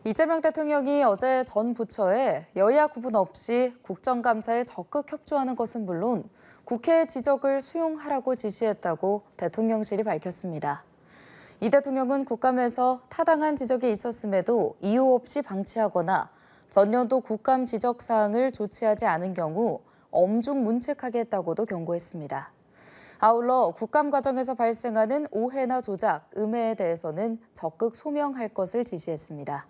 이재명 대통령이 어제 전 부처에 여야 구분 없이 국정감사에 적극 협조하는 것은 물론 국회 지적을 수용하라고 지시했다고 대통령실이 밝혔습니다. 이 대통령은 국감에서 타당한 지적이 있었음에도 이유 없이 방치하거나 전년도 국감 지적 사항을 조치하지 않은 경우 엄중 문책하겠다고도 경고했습니다. 아울러 국감 과정에서 발생하는 오해나 조작, 음해에 대해서는 적극 소명할 것을 지시했습니다.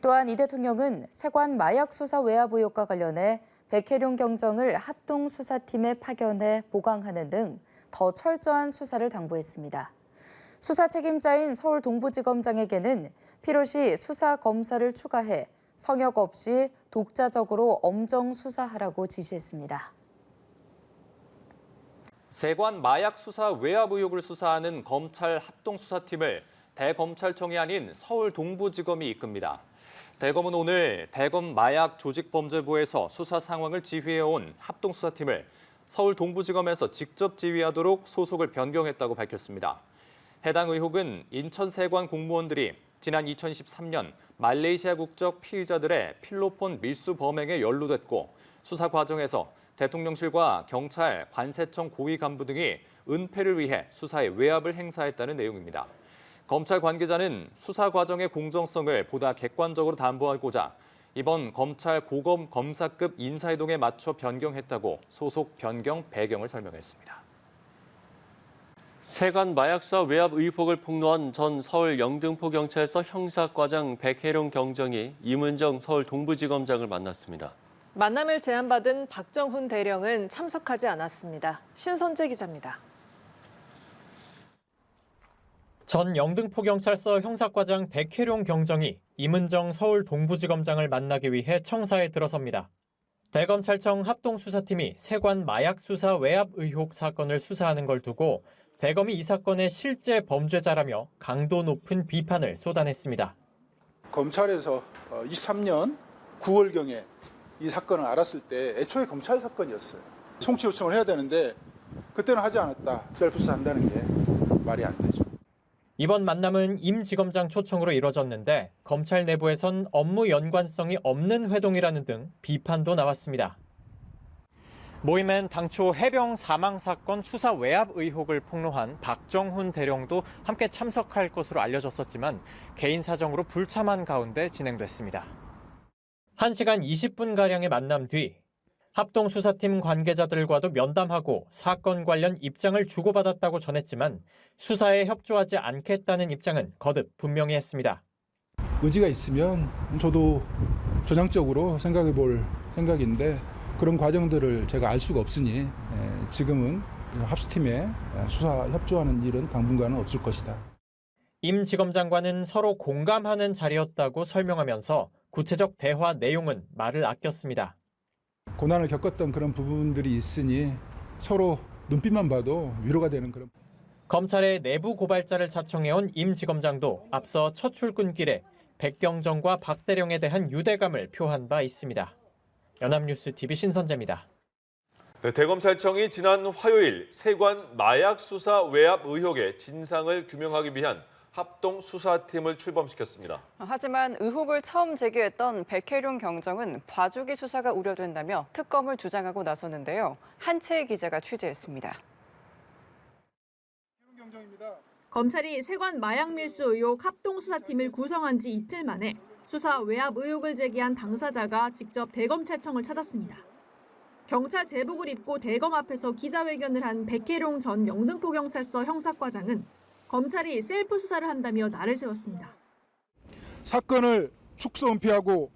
또한 이 대통령은 세관 마약 수사 외압 의혹과 관련해 백혜룡 경정을 합동수사팀에 파견해 보강하는 등 더 철저한 수사를 당부했습니다. 수사 책임자인 서울 동부지검장에게는 필요시 수사 검사를 추가해 성역 없이 독자적으로 엄정 수사하라고 지시했습니다. 세관 마약 수사 외압 의혹을 수사하는 검찰 합동수사팀을 대검찰청이 아닌 서울 동부지검이 이끕니다. 대검은 오늘 대검 마약 조직범죄부에서 수사 상황을 지휘해온 합동수사팀을 서울 동부지검에서 직접 지휘하도록 소속을 변경했다고 밝혔습니다. 해당 의혹은 인천세관 공무원들이 지난 2023년 말레이시아 국적 피의자들의 필로폰 밀수 범행에 연루됐고 수사 과정에서 대통령실과 경찰, 관세청 고위 간부 등이 은폐를 위해 수사에 외압을 행사했다는 내용입니다. 검찰 관계자는 수사 과정의 공정성을 보다 객관적으로 담보하고자 이번 검찰 고검 검사급 인사이동에 맞춰 변경했다고 소속 변경 배경을 설명했습니다. 세관 마약 수사 외압 의혹을 폭로한 전 서울 영등포경찰서 형사과장 백혜룡 경정이 이문정 서울 동부지검장을 만났습니다. 만남을 제안받은 박정훈 대령은 참석하지 않았습니다. 신선재 기자입니다. 전 영등포경찰서 형사과장 백혜룡 경정이 이문정 서울 동부지검장을 만나기 위해 청사에 들어섭니다. 대검찰청 합동수사팀이 세관 마약 수사 외압 의혹 사건을 수사하는 걸 두고 대검이 이 사건의 실제 범죄자라며 강도 높은 비판을 쏟아냈습니다. 검찰에서 23년 9월경에 이 사건을 알았을 때 애초에 검찰 사건이었어요. 송치 요청을 해야 되는데 그때는 하지 않았다. 셀프 수사한다는 게 말이 안 되죠. 이번 만남은 임 지검장 초청으로 이뤄졌는데 검찰 내부에선 업무 연관성이 없는 회동이라는 등 비판도 나왔습니다. 모임엔 당초 해병 사망 사건 수사 외압 의혹을 폭로한 박정훈 대령도 함께 참석할 것으로 알려졌었지만 개인 사정으로 불참한 가운데 진행됐습니다. 1시간 20분가량의 만남 뒤 합동수사팀 관계자들과도 면담하고 사건 관련 입장을 주고받았다고 전했지만 수사에 협조하지 않겠다는 입장은 거듭 분명히 했습니다. 의지가 있으면 저도 전향적으로 생각해 볼 생각인데 그런 과정들을 제가 알 수가 없으니 지금은 합수팀에 수사 협조하는 일은 당분간은 없을 것이다. 임 지검장과는 서로 공감하는 자리였다고 설명하면서 구체적 대화 내용은 말을 아꼈습니다. 고난을 겪었던 그런 부분들이 있으니 서로 눈빛만 봐도 위로가 되는 그런. 검찰의 내부 고발자를 자청해온 임 지검장도 앞서 첫 출근길에 백경정과 박대령에 대한 유대감을 표한 바 있습니다. 연합뉴스 TV 신선재입니다. 네, 대검찰청이 지난 화요일 세관 마약 수사 외압 의혹의 진상을 규명하기 위한 합동수사팀을 출범시켰습니다. 하지만 의혹을 처음 제기했던 백혜룡 경정은 봐주기 수사가 우려된다며 특검을 주장하고 나섰는데요. 한채희 기자가 취재했습니다. 검찰이 세관 마약 밀수 의혹 합동수사팀을 구성한 지 이틀 만에 수사 외압 의혹을 제기한 당사자가 직접 대검찰청을 찾았습니다. 경찰 제복을 입고 대검 앞에서 기자회견을 한 백혜룡 전 영등포경찰서 형사과장은 검찰이 셀프 수사를 한다며 날을 세웠습니다. 사건을 축소 은폐하고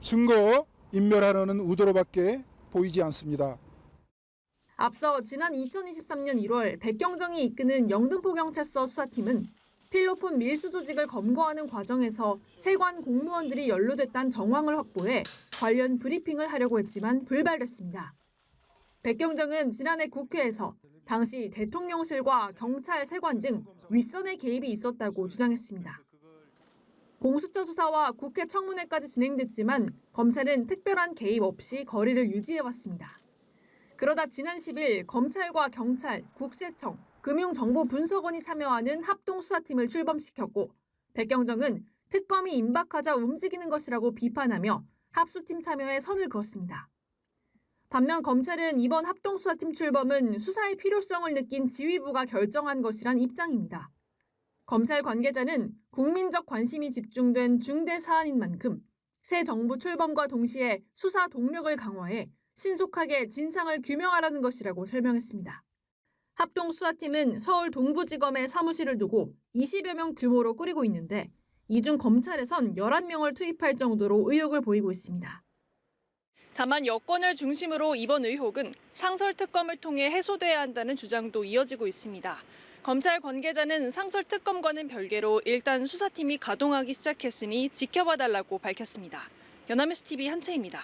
증거 인멸하려는 의도로밖에 보이지 않습니다. 앞서 지난 2023년 1월 백경정이 이끄는 영등포경찰서 수사팀은 필로폰 밀수 조직을 검거하는 과정에서 세관 공무원들이 연루됐다는 정황을 확보해 관련 브리핑을 하려고 했지만 불발됐습니다. 백경정은 지난해 국회에서 당시 대통령실과 경찰, 세관 등 윗선의 개입이 있었다고 주장했습니다. 공수처 수사와 국회 청문회까지 진행됐지만 검찰은 특별한 개입 없이 거리를 유지해왔습니다. 그러다 지난 10일 검찰과 경찰, 국세청, 금융정보분석원이 참여하는 합동수사팀을 출범시켰고 백경정은 특검이 임박하자 움직이는 것이라고 비판하며 합수팀 참여에 선을 그었습니다. 반면 검찰은 이번 합동수사팀 출범은 수사의 필요성을 느낀 지휘부가 결정한 것이란 입장입니다. 검찰 관계자는 국민적 관심이 집중된 중대 사안인 만큼 새 정부 출범과 동시에 수사 동력을 강화해 신속하게 진상을 규명하라는 것이라고 설명했습니다. 합동수사팀은 서울 동부지검에 사무실을 두고 20여 명 규모로 꾸리고 있는데 이 중 검찰에선 11명을 투입할 정도로 의욕을 보이고 있습니다. 다만 여권을 중심으로 이번 의혹은 상설특검을 통해 해소돼야 한다는 주장도 이어지고 있습니다. 검찰 관계자는 상설특검과는 별개로 일단 수사팀이 가동하기 시작했으니 지켜봐달라고 밝혔습니다. 연합뉴스 TV 한채입니다.